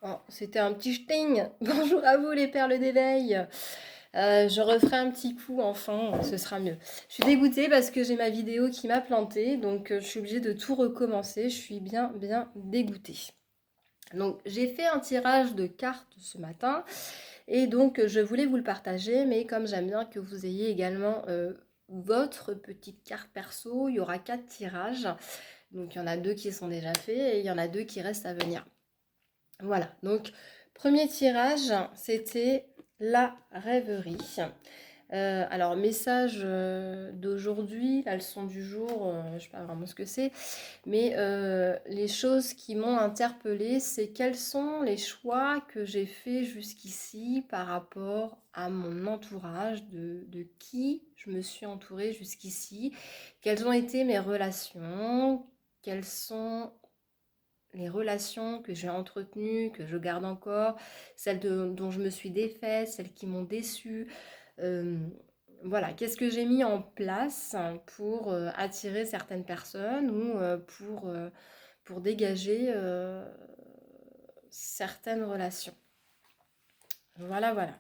Oh, c'était un petit ch'ting. Bonjour à vous les perles d'éveil. Je referai un petit coup enfin, ce sera mieux. Je suis dégoûtée parce que j'ai ma vidéo qui m'a plantée, donc je suis obligée de tout recommencer. Je suis bien dégoûtée. Donc j'ai fait un tirage de cartes ce matin et donc je voulais vous le partager, mais comme j'aime bien que vous ayez également votre petite carte perso, il y aura 4 tirages. Donc il y en a 2 qui sont déjà faits et il y en a 2 qui restent à venir. Voilà, donc premier tirage, c'était la rêverie. Alors, message d'aujourd'hui, la leçon du jour, je ne sais pas vraiment ce que c'est, mais les choses qui m'ont interpellée, c'est quels sont les choix que j'ai faits jusqu'ici par rapport à mon entourage, de qui je me suis entourée jusqu'ici, quelles ont été mes relations, quelles sont les relations que j'ai entretenues, que je garde encore, dont je me suis défaite, celles qui m'ont déçue. Euh, voilà, qu'est-ce que j'ai mis en place pour attirer certaines personnes ou pour dégager certaines relations. Voilà, voilà.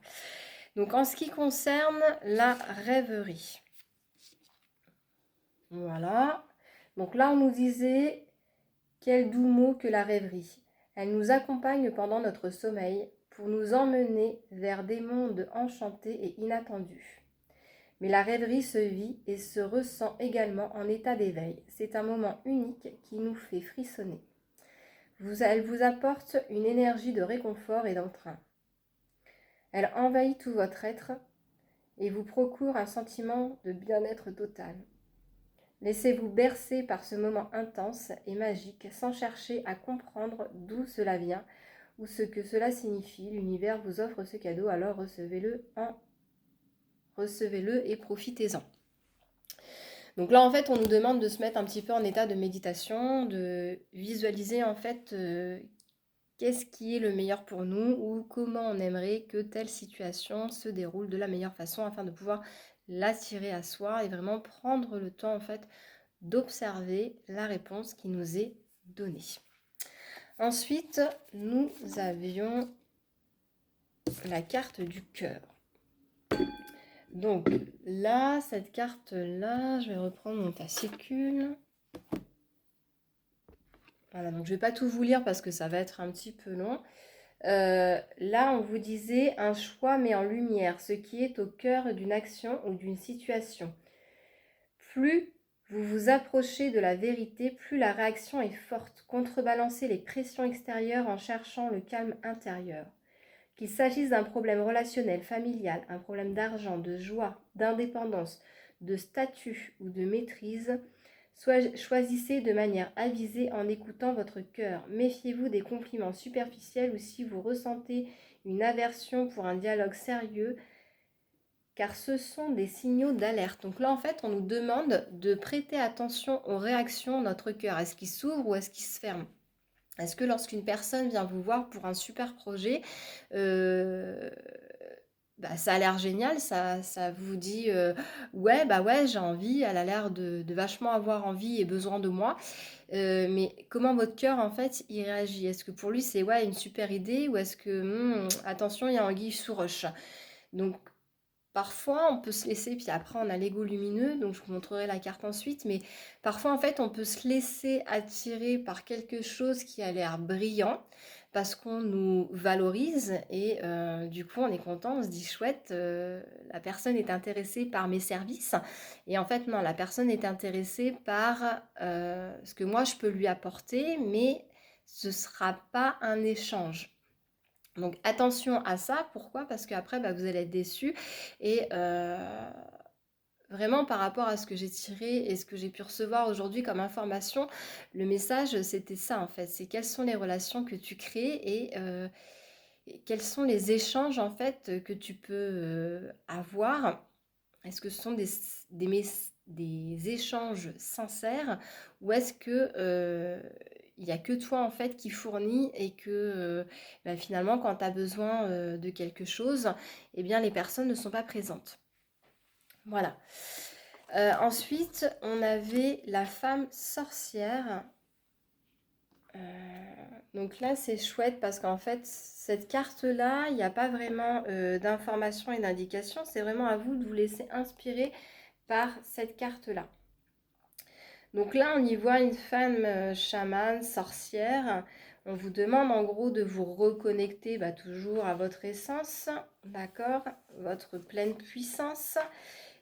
Donc en ce qui concerne la rêverie, voilà. Donc là, on nous disait quel doux mot que la rêverie. Elle nous accompagne pendant notre sommeil pour nous emmener vers des mondes enchantés et inattendus. Mais la rêverie se vit et se ressent également en état d'éveil. C'est un moment unique qui nous fait frissonner. Elle vous apporte une énergie de réconfort et d'entrain. Elle envahit tout votre être et vous procure un sentiment de bien-être total. Laissez-vous bercer par ce moment intense et magique sans chercher à comprendre d'où cela vient ou ce que cela signifie. L'univers vous offre ce cadeau, alors recevez-le et profitez-en. Donc là, en fait, on nous demande de se mettre un petit peu en état de méditation, de visualiser en fait qu'est-ce qui est le meilleur pour nous ou comment on aimerait que telle situation se déroule de la meilleure façon afin de pouvoir l'attirer à soi et vraiment prendre le temps en fait d'observer la réponse qui nous est donnée. Ensuite, nous avions la carte du cœur. Donc là, cette carte-là, je vais reprendre mon fascicule. Voilà, donc je ne vais pas tout vous lire parce que ça va être un petit peu long. Là, on vous disait un choix met en lumière ce qui est au cœur d'une action ou d'une situation. Plus vous vous approchez de la vérité, plus la réaction est forte. Contrebalancez les pressions extérieures en cherchant le calme intérieur. Qu'il s'agisse d'un problème relationnel, familial, un problème d'argent, de joie, d'indépendance, de statut ou de maîtrise, choisissez de manière avisée en écoutant votre cœur. Méfiez-vous des compliments superficiels ou si vous ressentez une aversion pour un dialogue sérieux, car ce sont des signaux d'alerte. Donc là, en fait, on nous demande de prêter attention aux réactions de notre cœur. Est-ce qu'il s'ouvre ou est-ce qu'il se ferme ? Est-ce que lorsqu'une personne vient vous voir pour un super projet, ça a l'air génial, ça vous dit ouais, bah ouais, j'ai envie, elle a l'air de vachement avoir envie et besoin de moi. Mais comment votre cœur, en fait, il réagit? Est-ce que pour lui, c'est ouais, une super idée ou est-ce que attention, il y a anguille sous roche? Donc, parfois, on peut se laisser, puis après, on a l'ego lumineux, donc je vous montrerai la carte ensuite, mais parfois, en fait, on peut se laisser attirer par quelque chose qui a l'air brillant, parce qu'on nous valorise, et du coup, on est content, on se dit, chouette, la personne est intéressée par mes services, et en fait, non, la personne est intéressée par ce que moi, je peux lui apporter, mais ce ne sera pas un échange. Donc attention à ça, pourquoi? Parce qu'après, vous allez être déçus et vraiment par rapport à ce que j'ai tiré et ce que j'ai pu recevoir aujourd'hui comme information, le message c'était ça en fait, c'est quelles sont les relations que tu crées et quels sont les échanges en fait que tu peux avoir. Est-ce que ce sont des échanges sincères ou est-ce que il n'y a que toi en fait qui fournis et que finalement quand tu as besoin de quelque chose, eh bien les personnes ne sont pas présentes. Voilà. Ensuite, on avait la femme sorcière. Donc là, c'est chouette parce qu'en fait, cette carte-là, il n'y a pas vraiment d'informations et d'indications. C'est vraiment à vous de vous laisser inspirer par cette carte-là. Donc là, on y voit une femme chamane, sorcière. On vous demande en gros de vous reconnecter toujours à votre essence, d'accord, votre pleine puissance.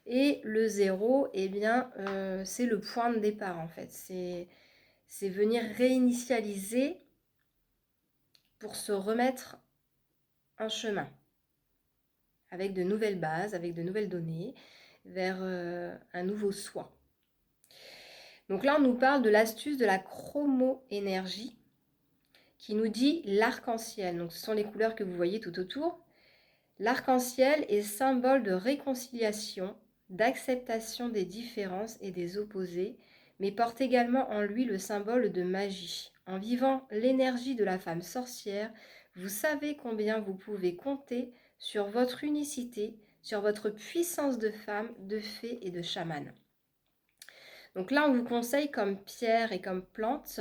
Et le zéro, eh bien, c'est le point de départ en fait. C'est venir réinitialiser pour se remettre un chemin avec de nouvelles bases, avec de nouvelles données, vers un nouveau soi. Donc là, on nous parle de l'astuce de la chromo-énergie qui nous dit l'arc-en-ciel. Donc ce sont les couleurs que vous voyez tout autour. L'arc-en-ciel est symbole de réconciliation, d'acceptation des différences et des opposés, mais porte également en lui le symbole de magie. En vivant l'énergie de la femme sorcière, vous savez combien vous pouvez compter sur votre unicité, sur votre puissance de femme, de fée et de chamane. Donc là, on vous conseille comme pierre et comme plante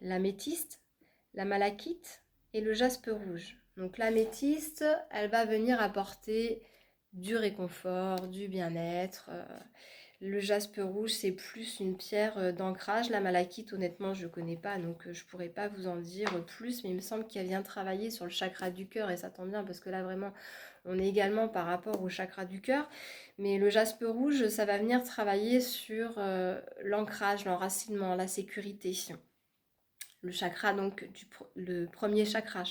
l'améthyste, la malachite et le jaspe rouge. Donc l'améthyste, elle va venir apporter du réconfort, du bien-être. Le jaspe rouge, c'est plus une pierre d'ancrage. La malachite, honnêtement, je ne connais pas, donc je ne pourrais pas vous en dire plus, mais il me semble qu'elle vient travailler sur le chakra du cœur, et ça tombe bien, parce que là, vraiment, on est également par rapport au chakra du cœur. Mais le jaspe rouge, ça va venir travailler sur l'ancrage, l'enracinement, la sécurité. Le chakra, donc, le premier chakra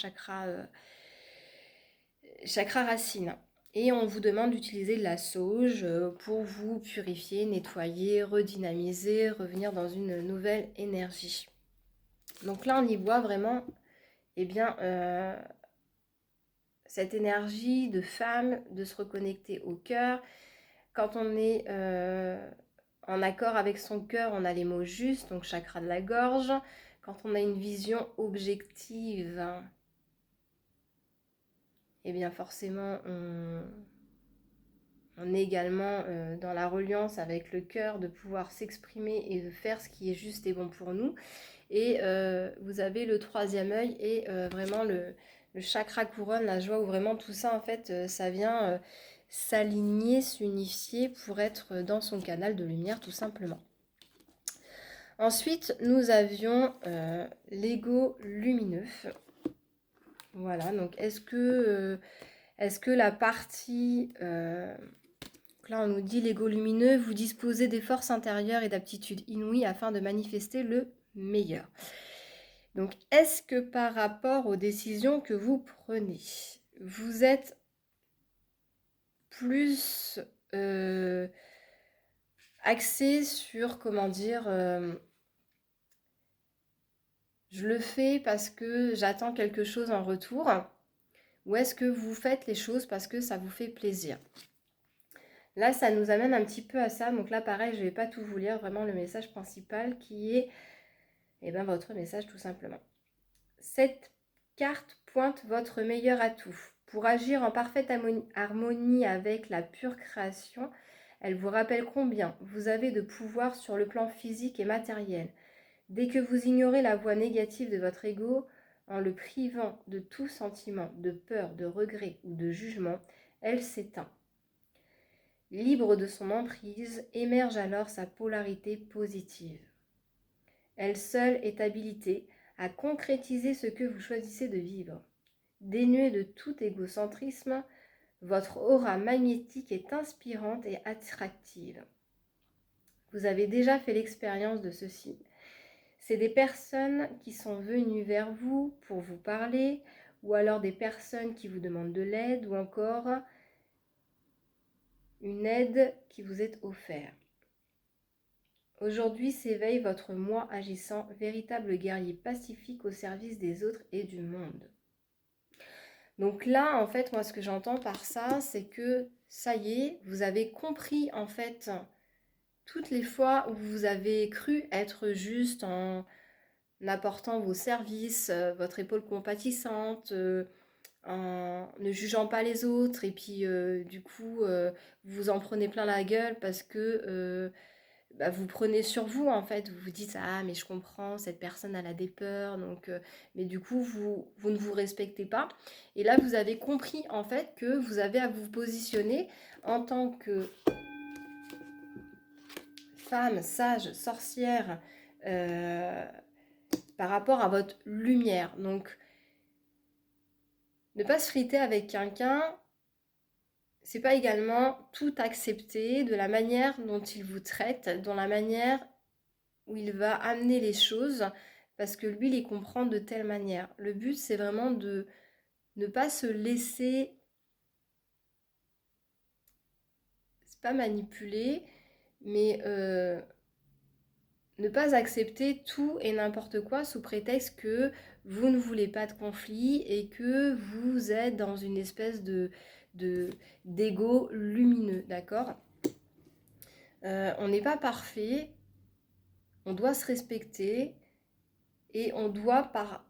racine. Et on vous demande d'utiliser de la sauge pour vous purifier, nettoyer, redynamiser, revenir dans une nouvelle énergie. Donc là, on y voit vraiment cette énergie de femme, de se reconnecter au cœur. Quand on est en accord avec son cœur, on a les mots justes, donc chakra de la gorge. Quand on a une vision objective, eh bien forcément, on est également dans la reliance avec le cœur, de pouvoir s'exprimer et de faire ce qui est juste et bon pour nous. Et vous avez le troisième œil et vraiment le chakra couronne, la joie, où vraiment tout ça, en fait, ça vient s'aligner, s'unifier pour être dans son canal de lumière, tout simplement. Ensuite, nous avions l'ego lumineux. Voilà, donc est-ce que la partie... là, on nous dit l'ego lumineux, vous disposez des forces intérieures et d'aptitudes inouïes afin de manifester le meilleur. Donc, est-ce que par rapport aux décisions que vous prenez, vous êtes plus axé sur, comment dire, je le fais parce que j'attends quelque chose en retour, ou est-ce que vous faites les choses parce que ça vous fait plaisir? Là, ça nous amène un petit peu à ça. Donc là, pareil, je ne vais pas tout vous lire, vraiment le message principal qui est votre message tout simplement. Cette carte pointe votre meilleur atout. Pour agir en parfaite harmonie avec la pure création, elle vous rappelle combien vous avez de pouvoir sur le plan physique et matériel. Dès que vous ignorez la voix négative de votre ego, en le privant de tout sentiment de peur, de regret ou de jugement, elle s'éteint. Libre de son emprise, émerge alors sa polarité positive. Elle seule est habilitée à concrétiser ce que vous choisissez de vivre. Dénuée de tout égocentrisme, votre aura magnétique est inspirante et attractive. Vous avez déjà fait l'expérience de ceci. C'est des personnes qui sont venues vers vous pour vous parler, ou alors des personnes qui vous demandent de l'aide, ou encore une aide qui vous est offerte. Aujourd'hui s'éveille votre moi agissant, véritable guerrier pacifique au service des autres et du monde. Donc là, en fait, moi, ce que j'entends par ça, c'est que ça y est, vous avez compris, en fait, toutes les fois où vous avez cru être juste en apportant vos services, votre épaule compatissante, en ne jugeant pas les autres, et puis du coup, vous en prenez plein la gueule parce que bah, vous prenez sur vous en fait, vous vous dites ah mais je comprends, cette personne elle a des peurs, donc mais du coup vous ne vous respectez pas. Et là vous avez compris en fait que vous avez à vous positionner en tant que femme sage, sorcière, par rapport à votre lumière. Donc ne pas se friter avec quelqu'un, c'est pas également tout accepter de la manière dont il vous traite, dans la manière où il va amener les choses, parce que lui, il les comprend de telle manière. Le but, c'est vraiment de ne pas se laisser, c'est pas manipuler, mais ne pas accepter tout et n'importe quoi sous prétexte que vous ne voulez pas de conflit et que vous êtes dans une espèce d'ego lumineux, d'accord. On n'est pas parfait, on doit se respecter et on doit par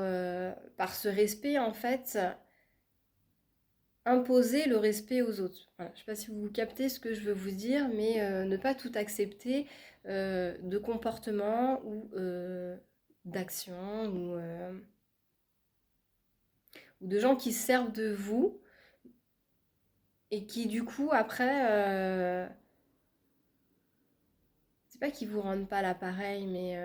ce respect en fait imposer le respect aux autres. Voilà. Je ne sais pas si vous captez ce que je veux vous dire, mais ne pas tout accepter de comportement ou d'action ou de gens qui se servent de vous et qui du coup après c'est pas qu'ils vous rendent pas l'appareil, mais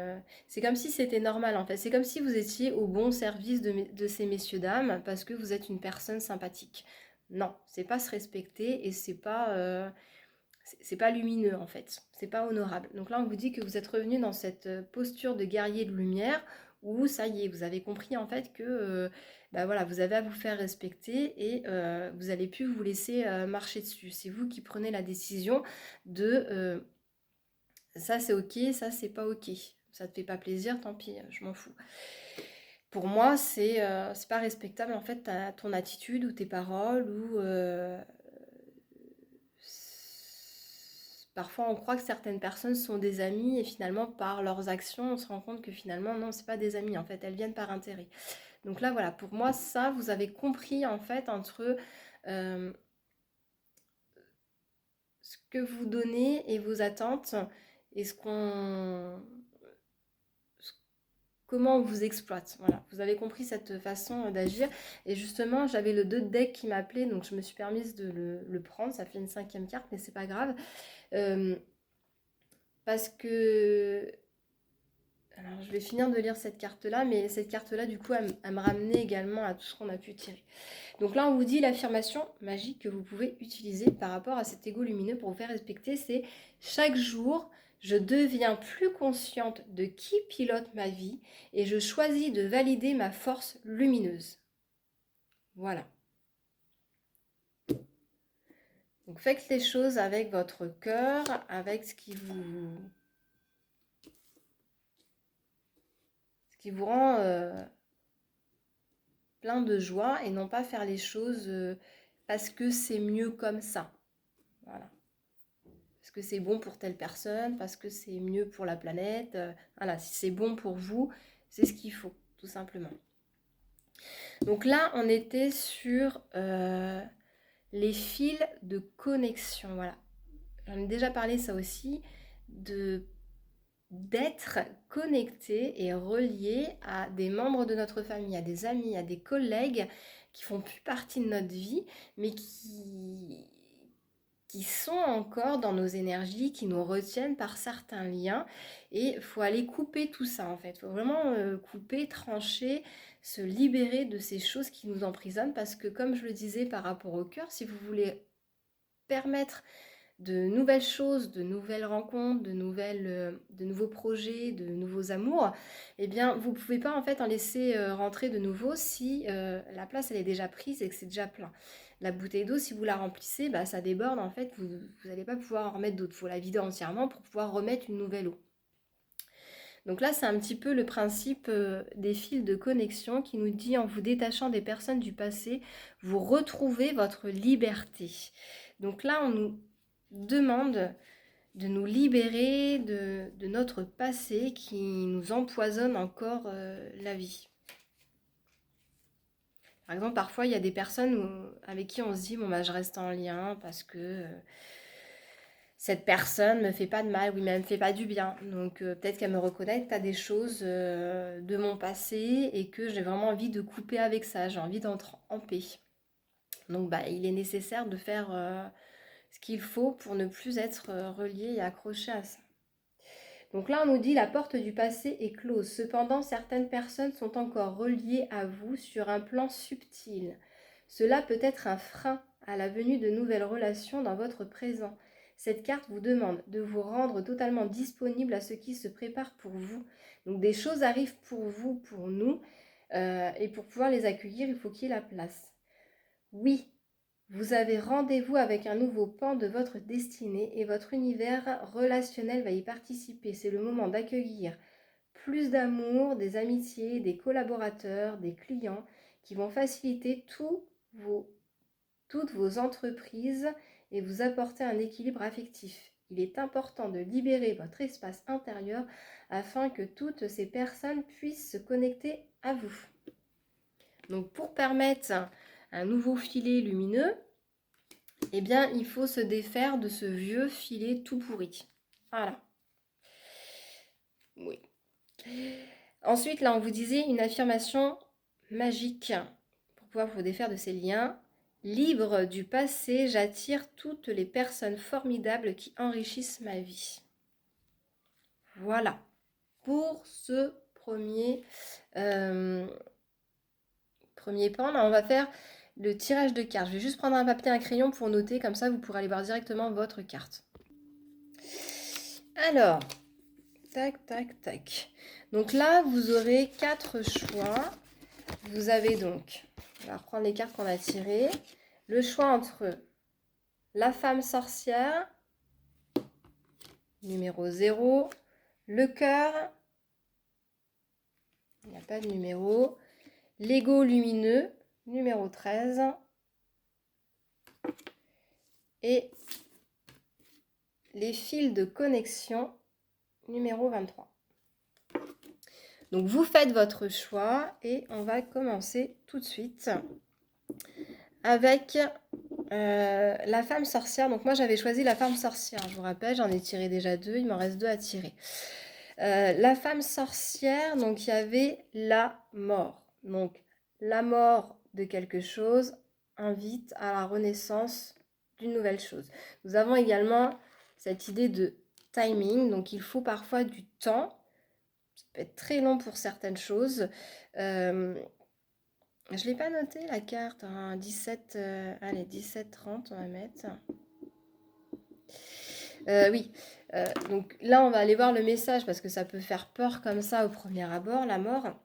c'est comme si c'était normal en fait. C'est comme si vous étiez au bon service de ces messieurs dames parce que vous êtes une personne sympathique. Non, c'est pas se respecter et c'est pas lumineux en fait. C'est pas honorable. Donc là, on vous dit que vous êtes revenu dans cette posture de guerrier de lumière où ça y est, vous avez compris en fait que bah voilà, vous avez à vous faire respecter et vous allez plus vous laisser marcher dessus. C'est vous qui prenez la décision de ça c'est ok, ça c'est pas ok. Ça te fait pas plaisir, tant pis, je m'en fous. Pour moi, c'est pas respectable en fait ton attitude ou tes paroles ou parfois on croit que certaines personnes sont des amis et finalement par leurs actions on se rend compte que finalement non, c'est pas des amis en fait, elles viennent par intérêt. Donc là voilà, pour moi ça vous avez compris en fait entre euh, ce que vous donnez et vos attentes et comment on vous exploite. Voilà, vous avez compris cette façon d'agir. Et justement, j'avais le 2 de deck qui m'appelait, donc je me suis permise de le prendre. Ça fait une 5e carte, mais c'est pas grave. Euh, parce que... Alors, je vais finir de lire cette carte-là, mais cette carte-là, du coup, elle me ramenait également à tout ce qu'on a pu tirer. Donc là, on vous dit l'affirmation magique que vous pouvez utiliser par rapport à cet égo lumineux pour vous faire respecter, c'est chaque jour, je deviens plus consciente de qui pilote ma vie et je choisis de valider ma force lumineuse. Voilà. Donc faites les choses avec votre cœur, avec ce qui vous rend plein de joie et non pas faire les choses parce que c'est mieux comme ça. Voilà. Parce que c'est bon pour telle personne, parce que c'est mieux pour la planète. Voilà, si c'est bon pour vous, c'est ce qu'il faut, tout simplement. Donc là, on était sur les fils de connexion. Voilà. J'en ai déjà parlé ça aussi, d'être connecté et relié à des membres de notre famille, à des amis, à des collègues qui font plus partie de notre vie, mais qui sont encore dans nos énergies, qui nous retiennent par certains liens. Et il faut aller couper tout ça en fait. Il faut vraiment couper, trancher, se libérer de ces choses qui nous emprisonnent. Parce que comme je le disais par rapport au cœur, si vous voulez permettre de nouvelles choses, de nouvelles rencontres, de nouveaux projets, de nouveaux amours, eh bien vous ne pouvez pas en fait en laisser rentrer de nouveau si la place elle est déjà prise et que c'est déjà plein. La bouteille d'eau, si vous la remplissez, bah, ça déborde en fait, vous n'allez pas pouvoir en remettre d'autres. Il faut la vider entièrement pour pouvoir remettre une nouvelle eau. Donc là, c'est un petit peu le principe des fils de connexion qui nous dit en vous détachant des personnes du passé, vous retrouvez votre liberté. Donc là, on nous demande de nous libérer de notre passé qui nous empoisonne encore la vie. Par exemple, parfois, il y a des personnes avec qui on se dit, bon, bah, je reste en lien parce que cette personne me fait pas de mal, oui, mais elle me fait pas du bien. Donc peut-être qu'elle me reconnaît à des choses de mon passé et que j'ai vraiment envie de couper avec ça, j'ai envie d'entrer en paix. Donc bah, il est nécessaire de faire ce qu'il faut pour ne plus être relié et accroché à ça. Donc là, on nous dit la porte du passé est close. Cependant, certaines personnes sont encore reliées à vous sur un plan subtil. Cela peut être un frein à la venue de nouvelles relations dans votre présent. Cette carte vous demande de vous rendre totalement disponible à ce qui se prépare pour vous. Donc des choses arrivent pour vous, pour nous, et pour pouvoir les accueillir, il faut qu'il y ait la place. Oui, vous avez rendez-vous avec un nouveau pan de votre destinée et votre univers relationnel va y participer. C'est le moment d'accueillir plus d'amour, des amitiés, des collaborateurs, des clients qui vont faciliter toutes vos entreprises et vous apporter un équilibre affectif. Il est important de libérer votre espace intérieur afin que toutes ces personnes puissent se connecter à vous. Donc pour permettre un nouveau filet lumineux, eh bien, il faut se défaire de ce vieux filet tout pourri. Voilà. Oui. Ensuite, là, on vous disait une affirmation magique pour pouvoir vous défaire de ces liens. Libre du passé, j'attire toutes les personnes formidables qui enrichissent ma vie. Voilà. Pour ce premier pan, là, on va faire le tirage de cartes. Je vais juste prendre un papier et un crayon pour noter, comme ça vous pourrez aller voir directement votre carte. Alors, tac, tac, tac. Donc là, vous aurez 4 choix. Vous avez donc, on va reprendre les cartes qu'on a tirées, le choix entre la femme sorcière, numéro 0, le cœur, il n'y a pas de numéro, l'ego lumineux, numéro 13, et les fils de connexion, numéro 23. Donc vous faites votre choix et on va commencer tout de suite avec la femme sorcière. Donc moi j'avais choisi la femme sorcière, je vous rappelle, j'en ai tiré déjà 2, il m'en reste 2 à tirer. La femme sorcière, donc il y avait la mort. Donc la mort de quelque chose invite à la renaissance d'une nouvelle chose. Nous avons également cette idée de timing, donc il faut parfois du temps. Ça peut être très long pour certaines choses. Je ne l'ai pas noté la carte, hein, 17, allez, 17-30 on va mettre. Oui, donc là on va aller voir le message parce que ça peut faire peur comme ça au premier abord, la mort.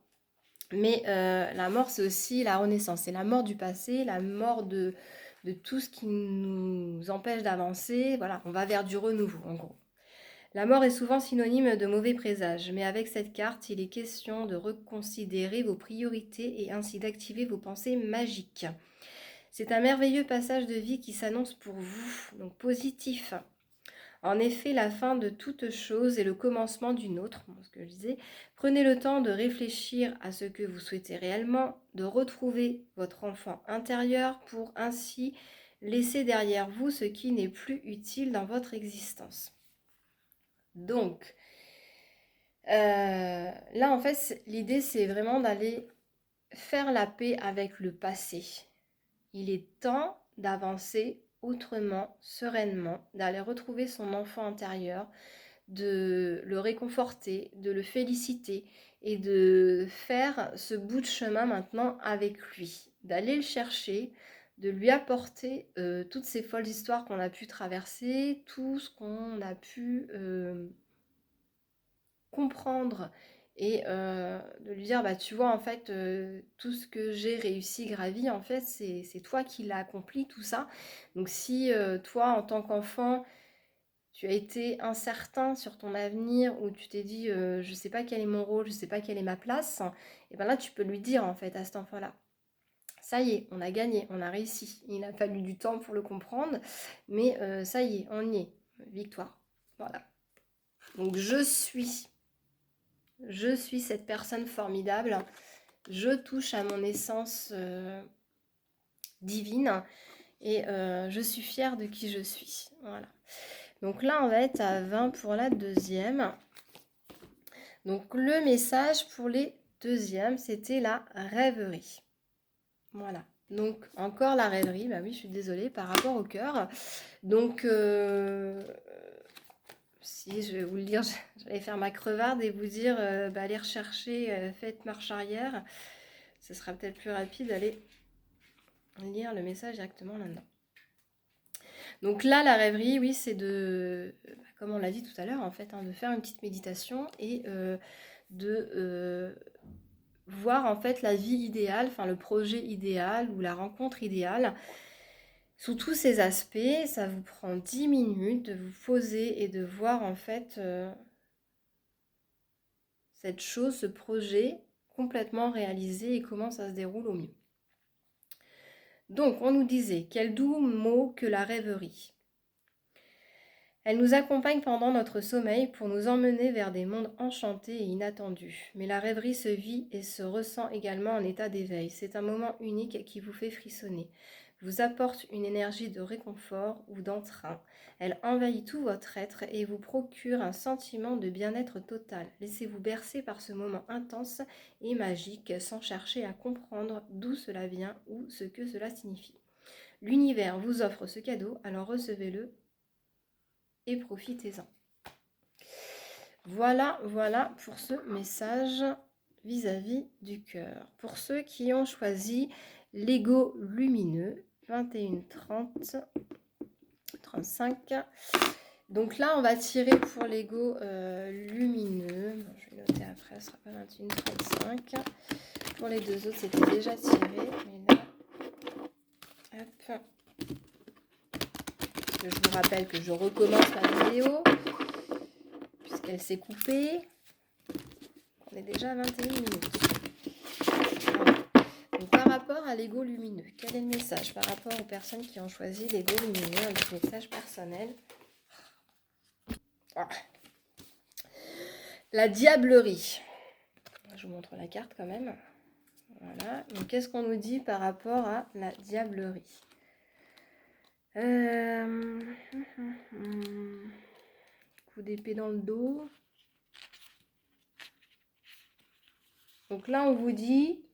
Mais la mort c'est aussi la renaissance, c'est la mort du passé, la mort de tout ce qui nous empêche d'avancer. Voilà, on va vers du renouveau en gros. La mort est souvent synonyme de mauvais présage, mais avec cette carte, il est question de reconsidérer vos priorités et ainsi d'activer vos pensées magiques. C'est un merveilleux passage de vie qui s'annonce pour vous, donc positif. En effet, la fin de toute chose est le commencement d'une autre, ce que je disais. Prenez le temps de réfléchir à ce que vous souhaitez réellement, de retrouver votre enfant intérieur pour ainsi laisser derrière vous ce qui n'est plus utile dans votre existence. Donc, là, en fait, l'idée, c'est vraiment d'aller faire la paix avec le passé. Il est temps d'avancer autrement, sereinement, d'aller retrouver son enfant intérieur, de le réconforter, de le féliciter et de faire ce bout de chemin maintenant avec lui, d'aller le chercher, de lui apporter toutes ces folles histoires qu'on a pu traverser, tout ce qu'on a pu comprendre et de lui dire, bah, tu vois, en fait, tout ce que j'ai réussi, gravi, en fait, c'est toi qui l'as accompli, tout ça. Donc si toi, en tant qu'enfant, tu as été incertain sur ton avenir ou tu t'es dit, je sais pas quel est mon rôle, je sais pas quelle est ma place, et bien là, tu peux lui dire, en fait, à cet enfant-là. Ça y est, on a gagné, on a réussi. Il a fallu du temps pour le comprendre, mais ça y est, on y est. Victoire. Voilà. Donc je suis cette personne formidable, je touche à mon essence divine et je suis fière de qui je suis. Voilà. Donc là, on va être à 20 pour la deuxième. Donc le message pour les deuxièmes, c'était la rêverie. Voilà. Donc encore la rêverie, bah oui, je suis désolée, par rapport au cœur. Donc, si je vais vous le dire, j'allais faire ma crevarde et vous dire, bah, allez rechercher, faites marche arrière. Ce sera peut-être plus rapide d'aller lire le message directement là-dedans. Donc là, la rêverie, oui, c'est de, comme on l'a dit tout à l'heure, en fait, hein, de faire une petite méditation et de voir en fait la vie idéale, enfin le projet idéal ou la rencontre idéale. Sous tous ces aspects, ça vous prend 10 minutes de vous poser et de voir en fait cette chose, ce projet complètement réalisé et comment ça se déroule au mieux. Donc, on nous disait, quel doux mot que la rêverie. Elle nous accompagne pendant notre sommeil pour nous emmener vers des mondes enchantés et inattendus. Mais la rêverie se vit et se ressent également en état d'éveil. C'est un moment unique qui vous fait frissonner, vous apporte une énergie de réconfort ou d'entrain. Elle envahit tout votre être et vous procure un sentiment de bien-être total. Laissez-vous bercer par ce moment intense et magique sans chercher à comprendre d'où cela vient ou ce que cela signifie. L'univers vous offre ce cadeau, alors recevez-le et profitez-en. Voilà pour ce message vis-à-vis du cœur. Pour ceux qui ont choisi l'ego lumineux, 21, 30, 35. Donc là, on va tirer pour l'ego lumineux. Bon, je vais noter après, ce sera pas 21, 35. Pour les deux autres, c'était déjà tiré. Mais là, hop. Je vous rappelle que je recommence ma vidéo puisqu'elle s'est coupée. On est déjà à 21 minutes. Voilà. Donc, par rapport à l'ego lumineux, quel est le message par rapport aux personnes qui ont choisi l'ego lumineux, un petit message personnel? Ah. La diablerie. Je vous montre la carte quand même. Voilà. Donc, qu'est-ce qu'on nous dit par rapport à la diablerie? Coup d'épée dans le dos. Donc là, on vous dit,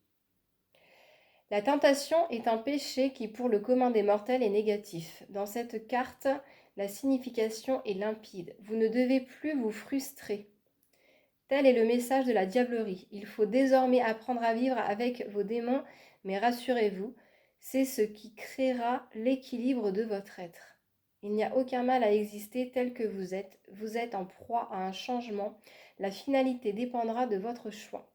la tentation est un péché qui, pour le commun des mortels, est négatif. Dans cette carte, la signification est limpide. Vous ne devez plus vous frustrer. Tel est le message de la diablerie. Il faut désormais apprendre à vivre avec vos démons, mais rassurez-vous, c'est ce qui créera l'équilibre de votre être. Il n'y a aucun mal à exister tel que vous êtes. Vous êtes en proie à un changement. La finalité dépendra de votre choix.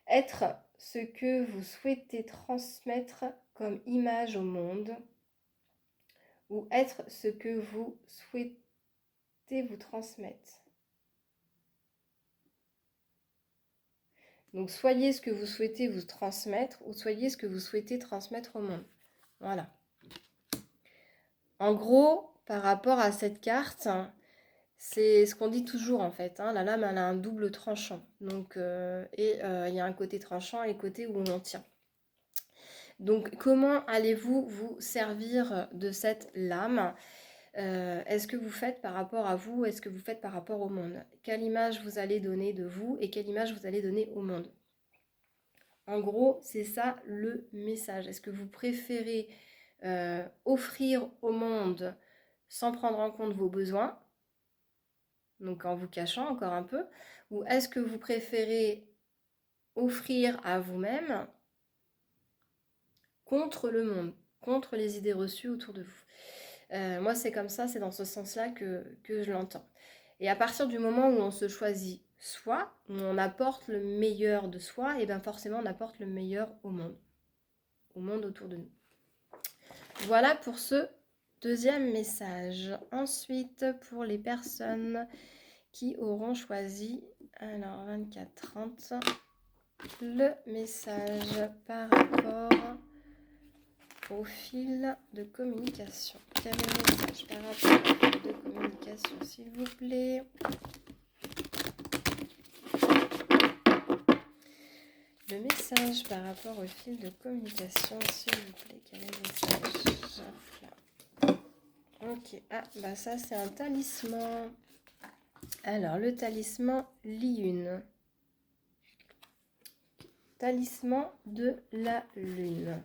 Être ce que vous souhaitez transmettre comme image au monde, ou être ce que vous souhaitez vous transmettre. Donc, soyez ce que vous souhaitez vous transmettre ou soyez ce que vous souhaitez transmettre au monde. Voilà. En gros, par rapport à cette carte, c'est ce qu'on dit toujours en fait. Hein, la lame, elle a un double tranchant. Donc, il y a un côté tranchant et le côté où on tient. Donc, comment allez-vous vous servir de cette lame ? Est-ce que vous faites par rapport à vous? Est-ce que vous faites par rapport au monde? Quelle image vous allez donner de vous et quelle image vous allez donner au monde? En gros, c'est ça le message. Est-ce que vous préférez offrir au monde sans prendre en compte vos besoins, donc en vous cachant encore un peu, ou est-ce que vous préférez offrir à vous-même contre le monde, contre les idées reçues autour de vous? Moi, c'est comme ça, c'est dans ce sens-là que je l'entends. Et à partir du moment où on se choisit soi, où on apporte le meilleur de soi, et bien forcément on apporte le meilleur au monde autour de nous. Voilà pour ce deuxième message. Ensuite, pour les personnes qui auront choisi, alors 24-30, le message par rapport au fil de communication. Quel est le message par rapport au fil de communication, s'il vous plaît? Le message par rapport au fil de communication, s'il vous plaît. Quel est le message? Ok, ah bah ça c'est un talisman. Alors le talisman Liyun. Talisman de la lune.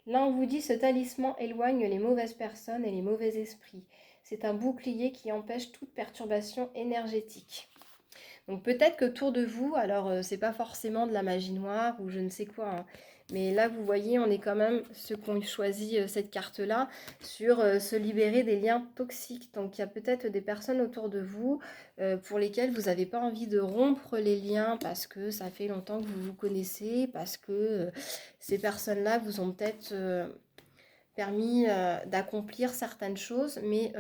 Là on vous dit ce talisman éloigne les mauvaises personnes et les mauvais esprits. C'est un bouclier qui empêche toute perturbation énergétique. Donc peut-être qu'autour de vous, alors c'est pas forcément de la magie noire ou je ne sais quoi, hein, mais là vous voyez, on est quand même, ceux qui ont choisi cette carte-là, sur se libérer des liens toxiques. Donc il y a peut-être des personnes autour de vous pour lesquelles vous n'avez pas envie de rompre les liens parce que ça fait longtemps que vous vous connaissez, parce que ces personnes-là vous ont peut-être permis d'accomplir certaines choses, mais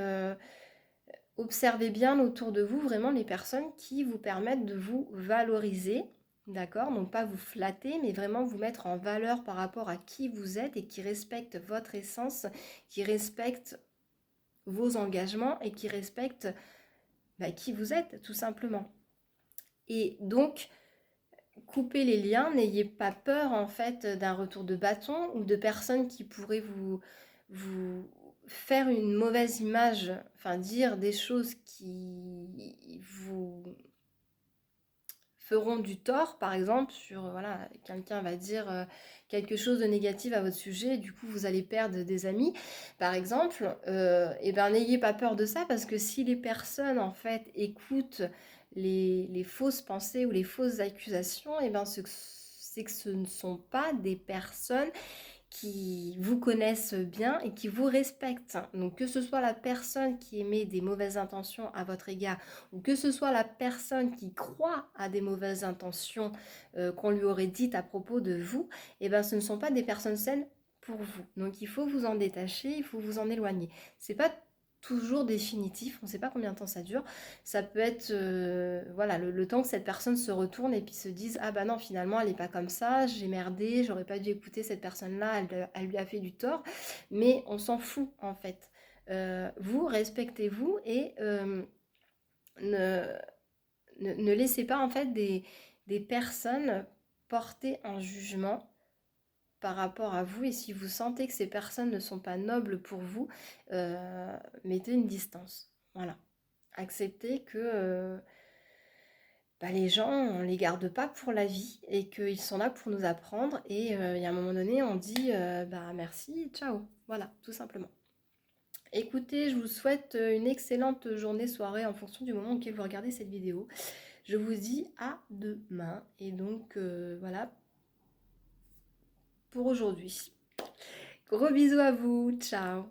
observez bien autour de vous vraiment les personnes qui vous permettent de vous valoriser, d'accord? Donc pas vous flatter, mais vraiment vous mettre en valeur par rapport à qui vous êtes et qui respectent votre essence, qui respectent vos engagements et qui respectent qui vous êtes, tout simplement. Et donc, coupez les liens, n'ayez pas peur en fait d'un retour de bâton ou de personnes qui pourraient vous faire une mauvaise image, enfin dire des choses qui vous feront du tort, par exemple, sur, voilà, quelqu'un va dire quelque chose de négatif à votre sujet, et du coup vous allez perdre des amis, par exemple, et ben n'ayez pas peur de ça, parce que si les personnes, en fait, écoutent les fausses pensées ou les fausses accusations, et ben c'est que ce ne sont pas des personnes qui vous connaissent bien et qui vous respectent. Donc que ce soit la personne qui émet des mauvaises intentions à votre égard ou que ce soit la personne qui croit à des mauvaises intentions qu'on lui aurait dites à propos de vous, et ben ce ne sont pas des personnes saines pour vous. Donc il faut vous en détacher, il faut vous en éloigner. C'est pas toujours définitif, on ne sait pas combien de temps ça dure. Ça peut être voilà, le temps que cette personne se retourne et puis se dise ah bah non, finalement elle n'est pas comme ça, j'ai merdé, j'aurais pas dû écouter cette personne-là, elle lui a fait du tort, mais on s'en fout en fait. Vous respectez-vous et ne, ne laissez pas en fait des personnes porter un jugement par rapport à vous, et si vous sentez que ces personnes ne sont pas nobles pour vous, mettez une distance. Voilà. Acceptez que les gens, on ne les garde pas pour la vie et qu'ils sont là pour nous apprendre, et il y a un moment donné, on dit merci, ciao. Voilà, tout simplement. Écoutez, je vous souhaite une excellente journée, soirée en fonction du moment auquel vous regardez cette vidéo. Je vous dis à demain, et donc voilà pour aujourd'hui. Gros bisous à vous, ciao.